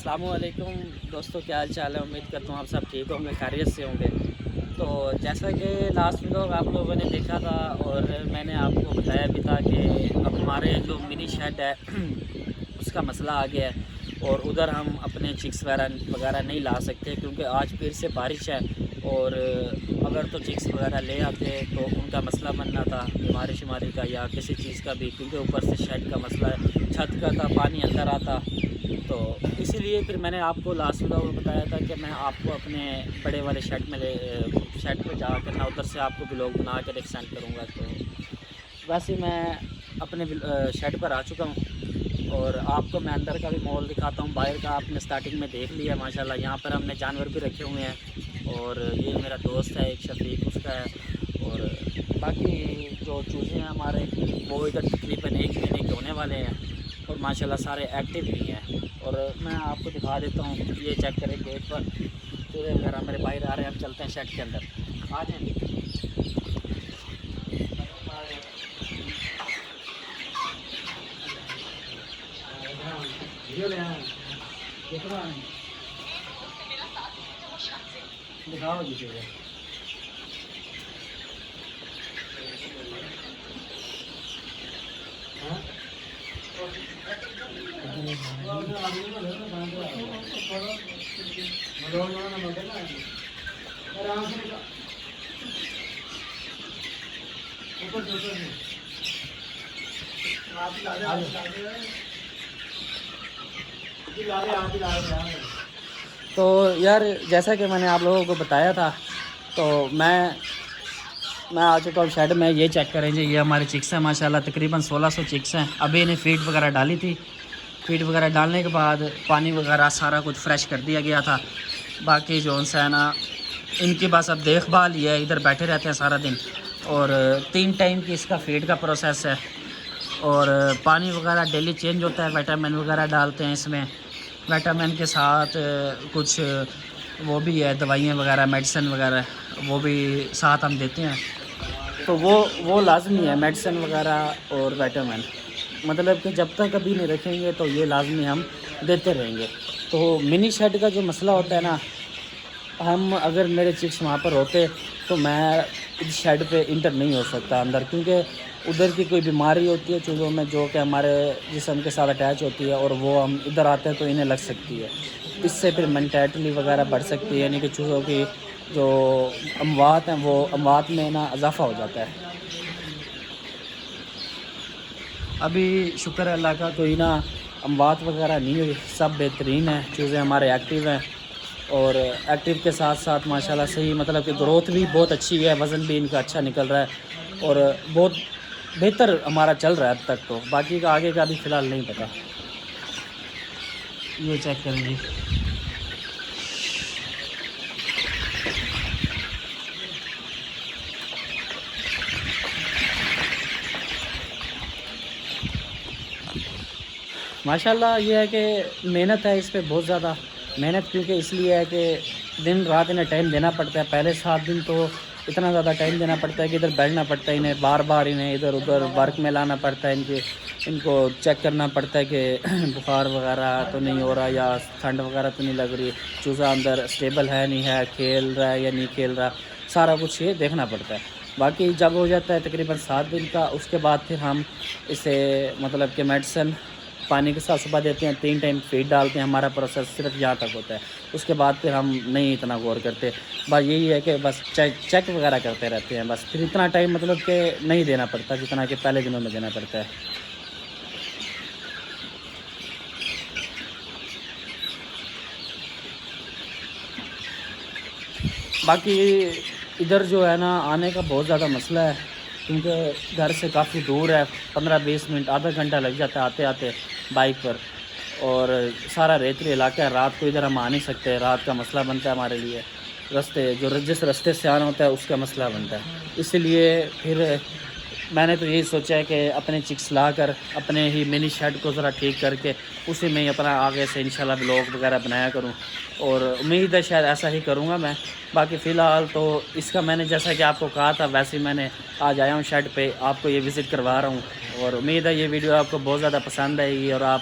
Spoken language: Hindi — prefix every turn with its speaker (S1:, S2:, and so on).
S1: अस्सलाम वालेकुम दोस्तों, क्या हाल चाल है। उम्मीद करता हूँ आप सब ठीक होंगे, खैरियत से होंगे। तो जैसा कि लास्ट व्लॉग आप लोगों ने देखा था और मैंने आपको बताया भी था कि अब हमारे जो मिनी शेड है उसका मसला आ गया है और उधर हम अपने चिक्स वगैरह नहीं ला सकते क्योंकि आज फिर से बारिश है। और अगर तो चिक्स वगैरह ले आते तो उनका मसला बनना था बीमारी शुमारी का या किसी चीज़ का भी, क्योंकि ऊपर से शेड का मसला है, छत का था, पानी अंदर आता। तो इसीलिए फिर मैंने आपको लास्ट व्लॉग में बताया था कि मैं आपको अपने बड़े वाले शेड पे जाकर ना उधर से आपको ब्लॉग बना कर एक सेंड करूँगा। तो वैसे मैं अपने शेड पर आ चुका हूँ और आपको मैं अंदर का भी माहौल दिखाता हूँ। बाहर का आपने स्टार्टिंग में देख लिया माशाल्लाह। यहाँ पर हमने जानवर भी रखे हुए हैं और ये मेरा दोस्त है एक शफीक, उसका है। और बाकी जो चूज़े हैं हमारे वो इधर तकरीबन 1 महीने के होने वाले हैं और माशाल्लाह सारे एक्टिव भी हैं। और मैं आपको दिखा देता हूँ, ये चेक करें गेट पर चूहे वगैरह मेरे बाहर आ रहे हैं। हम चलते हैं शेड के अंदर, आ जाएँ। दिखाओ जी चूहे। तो यार जैसा कि मैंने आप लोगों को बताया था, तो मैं आ चुका हूँ शेड में। ये चेक करेंगे, ये हमारे चिक्स हैं माशाल्लाह, तकरीबन 1600 चिक्स हैं। अभी इन्हें फीड वगैरह डाली थी, फीड वगैरह डालने के बाद पानी वगैरह सारा कुछ फ्रेश कर दिया गया था। बाकी जो है ना इनकी बस अब देखभाल ही है, इधर बैठे रहते हैं सारा दिन। और 3 टाइम की इसका फीड का प्रोसेस है और पानी वगैरह डेली चेंज होता है। विटामिन वगैरह डालते हैं इसमें, विटामिन के साथ कुछ वो भी है, दवाइयाँ वगैरह, मेडिसिन वगैरह वो भी साथ हम देते हैं। तो वो लाजमी है, मेडिसिन वगैरह और विटामिन, मतलब कि जब तक अभी नहीं रखेंगे तो ये लाजमी हम देते रहेंगे। तो मिनी शेड का जो मसला होता है ना, हम अगर मेरे चिक्स वहाँ पर होते तो मैं इस शेड पे इंटर नहीं हो सकता अंदर, क्योंकि उधर की कोई बीमारी होती है चूज़ों में जो कि हमारे जिस्म के साथ अटैच होती है और वो हम इधर आते हैं तो इन्हें लग सकती है। इससे फिर मेंटेलिटी वगैरह बढ़ सकती है, यानी कि चूज़ों की जो अमवात हैं वो अमवात में ना इजाफ़ा हो जाता है। अभी शुक्र है अल्लाह का, कोई ना अमवात वगैरह नहीं हुई, सब बेहतरीन है, चूज़ें हमारे एक्टिव हैं। और एक्टिव के साथ साथ माशाल्लाह सही, मतलब कि ग्रोथ भी बहुत अच्छी है, वज़न भी इनका अच्छा निकल रहा है और बहुत बेहतर हमारा चल रहा है अब तक। तो बाकी का आगे का भी फ़िलहाल नहीं पता। ये चेक करें जी, माशाल्लाह ये है कि मेहनत है इस पे, बहुत ज़्यादा मेहनत, क्योंकि इसलिए है कि दिन रात इन्हें टाइम देना पड़ता है। पहले 7 दिन तो इतना ज़्यादा टाइम देना पड़ता है कि इधर बैठना पड़ता है, इन्हें बार बार इन्हें इधर उधर वर्क में लाना पड़ता है। इनको चेक करना पड़ता है कि बुखार वगैरह तो नहीं हो रहा या ठंड वगैरह तो नहीं लग रही, चूज़ा अंदर स्टेबल है नहीं है, खेल रहा है या नहीं खेल रहा, सारा कुछ ये देखना पड़ता है। बाकी जब हो जाता है तकरीबन 7 दिन का, उसके बाद फिर हम इसे मतलब कि मेडिसिन पानी के साथ सुबह देते हैं, 3 टाइम फीड डालते हैं। हमारा प्रोसेस सिर्फ यहाँ तक होता है, उसके बाद फिर हम नहीं इतना गौर करते। बस यही है कि बस चेक वगैरह करते रहते हैं, बस फिर इतना टाइम मतलब कि नहीं देना पड़ता जितना कि पहले दिनों में देना पड़ता है। बाकी इधर जो है ना आने का बहुत ज़्यादा मसला है, क्योंकि घर से काफ़ी दूर है, 15-20 मिनट आधा घंटा लग जाता है आते आते बाइक पर। और सारा रेतली इलाका है, रात को इधर हम आ नहीं सकते, रात का मसला बनता है हमारे लिए। जिस रास्ते से आना होता है उसका मसला बनता है। इसीलिए फिर मैंने तो यही सोचा है कि अपने चिक्स ला कर अपने ही मिनी शेड को ज़रा ठीक करके उसी में ही अपना आगे से इंशाल्लाह ब्लॉग वगैरह बनाया करूं, और उम्मीद है शायद ऐसा ही करूंगा मैं। बाकी फ़िलहाल तो इसका मैंने जैसा कि आपको कहा था वैसे ही मैंने आज आया हूं शेड पे, आपको ये विज़िट करवा रहा हूं। और उम्मीद है ये वीडियो आपको बहुत ज़्यादा पसंद आएगी और आप